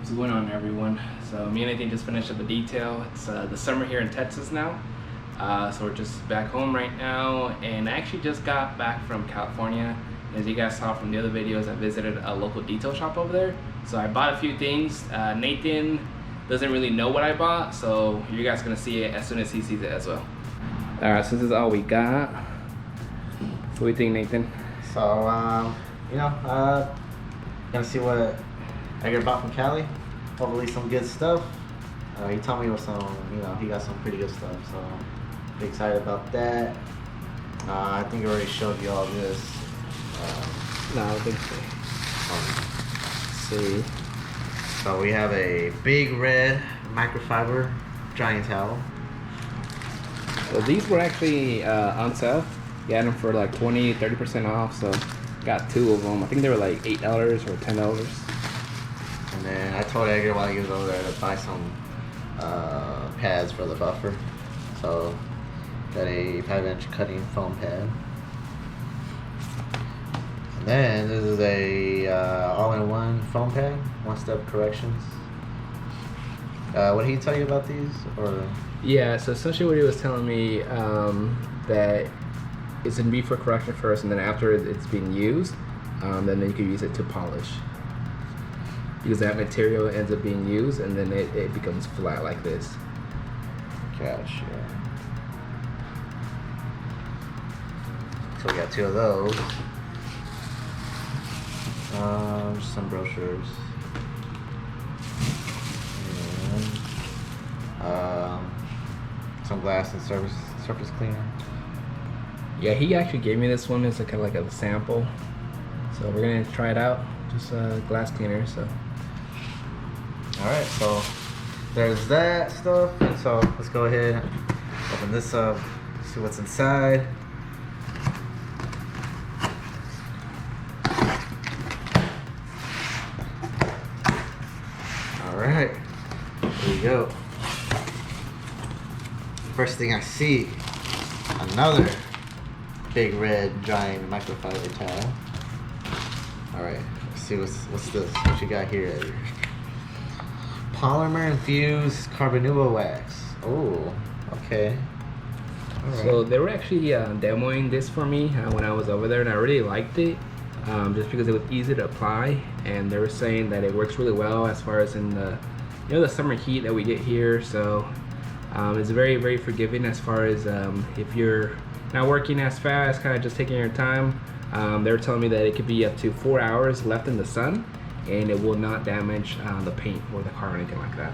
What's going on, everyone? So me and Nathan just finished up a detail. It's the summer here in Texas now, so we're just back home right now, and I actually just got back from California. As you guys saw from the other videos, I visited a local detail shop over there, so I bought a few things. Nathan doesn't really know what I bought, so you guys are gonna see it as soon as he sees it as well. All right, so this is all we got. So what do you think, Nathan? So gonna see what I bought from Cali. Hopefully some good stuff. He told me with some, he got some pretty good stuff, so I'm excited about that. I think I already showed you all this. No, I don't think so. Let's see. So we have a big red microfiber drying towel. So these were actually on sale. You had them for like 20-30% off, so got two of them. I think they were like $8 or $10. And then I told Edgar while he was over there to buy some pads for the buffer. So got a 5-inch cutting foam pad. And then this is a all-in-one foam pad, one-step corrections. What did he tell you about these? Or yeah, so essentially what he was telling me that it's gonna be for correction first, and then after it's being used, then you can use it to polish. Because that material ends up being used, and then it becomes flat like this. Gotcha. So we got two of those. Some brochures. And some glass and surface cleaner. Yeah, he actually gave me this one as a kind of like a sample. So we're gonna try it out. Just glass cleaner, so. Alright, so there's that stuff. And so let's go ahead, open this up, see what's inside. Alright, here we go. First thing I see, another big red drying microfiber towel. Alright, let's see what's this? What you got here, Edgar? Polymer infused carbonubile wax. Oh, okay. All right. So they were actually demoing this for me when I was over there, and I really liked it, just because it was easy to apply, and they were saying that it works really well as far as in the the summer heat that we get here. So it's very, very forgiving as far as if you're not working as fast, kind of just taking your time. They were telling me that it could be up to 4 hours left in the sun, and it will not damage the paint or the car or anything like that.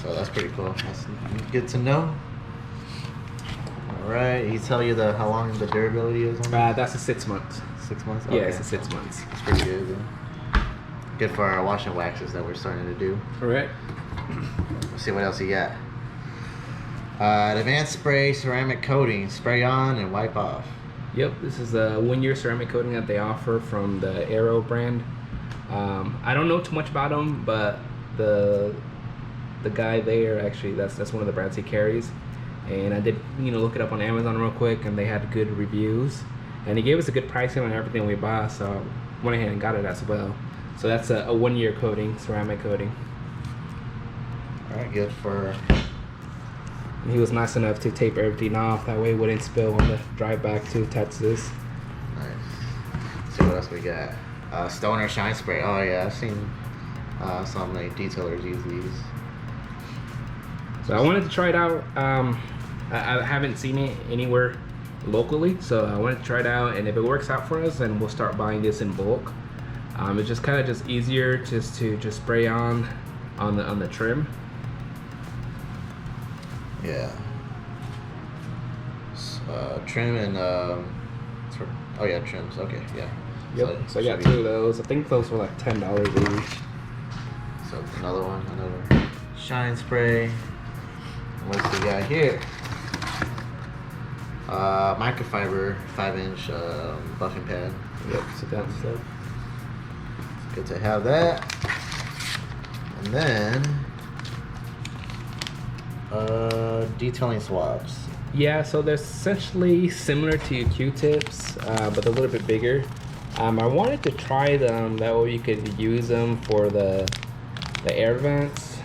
So that's pretty cool. That's good to know. All right, he tell you how long the durability is on that? That's a 6 months. 6 months? Yeah, okay. it's a 6 months. That's pretty good. Then. Good for our wash and waxes that we're starting to do. All right. Let's see what else he got. Advanced spray ceramic coating, spray on and wipe off. Yep, this is a 1-year ceramic coating that they offer from the Aero brand. I don't know too much about them, but the guy there, actually that's one of the brands he carries, and I did look it up on Amazon real quick, and they had good reviews, and he gave us a good pricing on everything we bought, so I went ahead and got it as well. So that's a 1-year coating, ceramic coating. All right, good for. And he was nice enough to tape everything off, that way it wouldn't spill on the drive back to Texas. Nice. Let's see what else we got. Stoner shine spray. Oh yeah, I've seen some like detailers use these. So I wanted to try it out. I haven't seen it anywhere locally, so I wanted to try it out, and if it works out for us, then we'll start buying this in bulk. It's just kind of just easier just to spray on the trim. Yeah. Trim and oh yeah, trims. Okay, yeah. Yep. So I got two of those. I think those were like $10 each. So another shine spray. What's we got here? Microfiber 5-inch buffing pad. Yep. Sit down stuff. Good to have that. And then detailing swabs. Yeah, so they're essentially similar to Q-tips, but they're a little bit bigger. I wanted to try them, that way you could use them for the the air vents.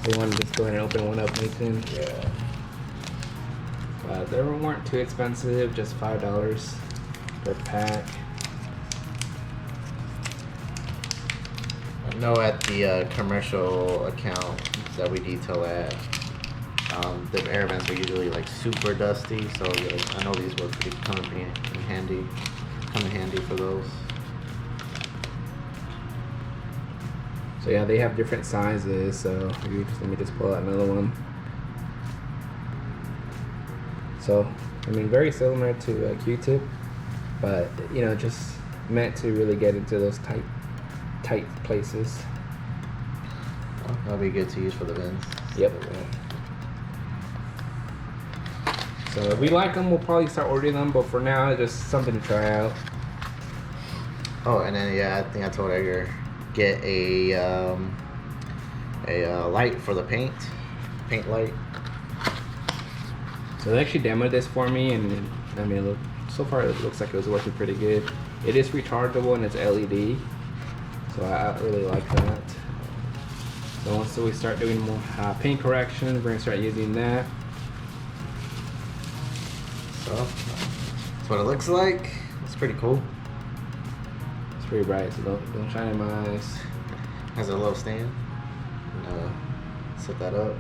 They want to just go ahead and open one up, Nathan. Yeah. They weren't too expensive, just $5 per pack. I know at the commercial account that we detail at, the air vents are usually like super dusty, so I know these will come in handy for those. So yeah, they have different sizes. So let me just pull out another one. So I mean, very similar to a Q-tip, but you know, just meant to really get into those tight places. Well, that'll be good to use for the vents. Yep. So if we like them, we'll probably start ordering them, but for now, it's just something to try out. Oh, and then yeah, I think I told Edgar, get a light for the paint light. So they actually demoed this for me, and I mean, so far it looks like it was working pretty good. It is rechargeable and it's LED, so I really like that. So once we start doing more paint corrections, we're gonna start using that. So that's what it looks like. It's pretty cool. It's pretty bright, so don't shine in my eyes. Has a little stand. And, set that up.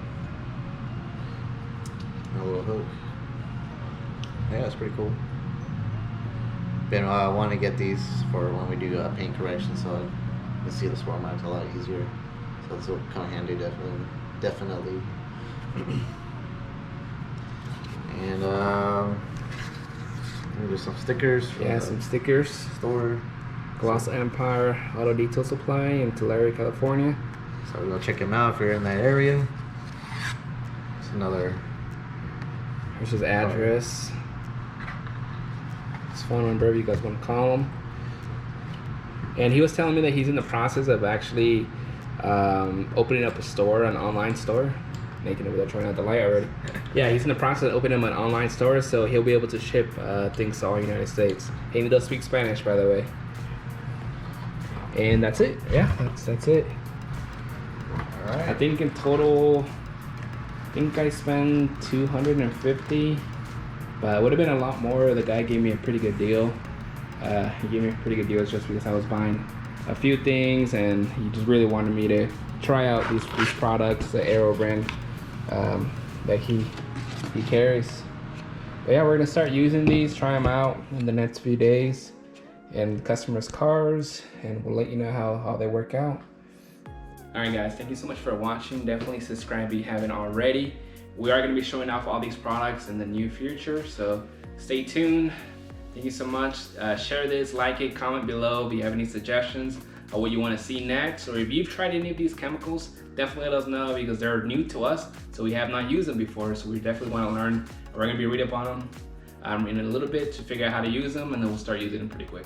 And a little hook. Yeah, it's pretty cool. But I want to get these for when we do paint correction, so I can see the swirl marks a lot easier. So this will come handy, definitely. And there's some stickers. Yeah, some stickers. Store. Colossal Empire Auto Detail Supply in Tulare, California. So go check them out if you're in that area. It's another. Here's his address. His phone number if you guys want to call him. And he was telling me that he's in the process of actually opening up a store, an online store. Nathan over there trying out the light already. Yeah, he's in the process of opening an online store, so he'll be able to ship things to all the United States. And he does speak Spanish, by the way. And that's it. Yeah, that's it. All right. I think in total, I spent $250, but it would have been a lot more. The guy gave me a pretty good deal. He gave me a pretty good deal just because I was buying a few things, and he just really wanted me to try out these products, the Aero brand that he carries. But yeah, we're gonna start using these, try them out in the next few days in customers' cars, and we'll let you know how they work out. Alright guys, thank you so much for watching. Definitely subscribe if you haven't already. We are going to be showing off all these products in the near future, so stay tuned. Thank you so much. Share this, like it, comment below if you have any suggestions of what you want to see next, or if you've tried any of these chemicals, definitely let us know because they're new to us, so we have not used them before, so we definitely want to learn. We're going to be reading up on them in a little bit to figure out how to use them, and then we'll start using them pretty quick.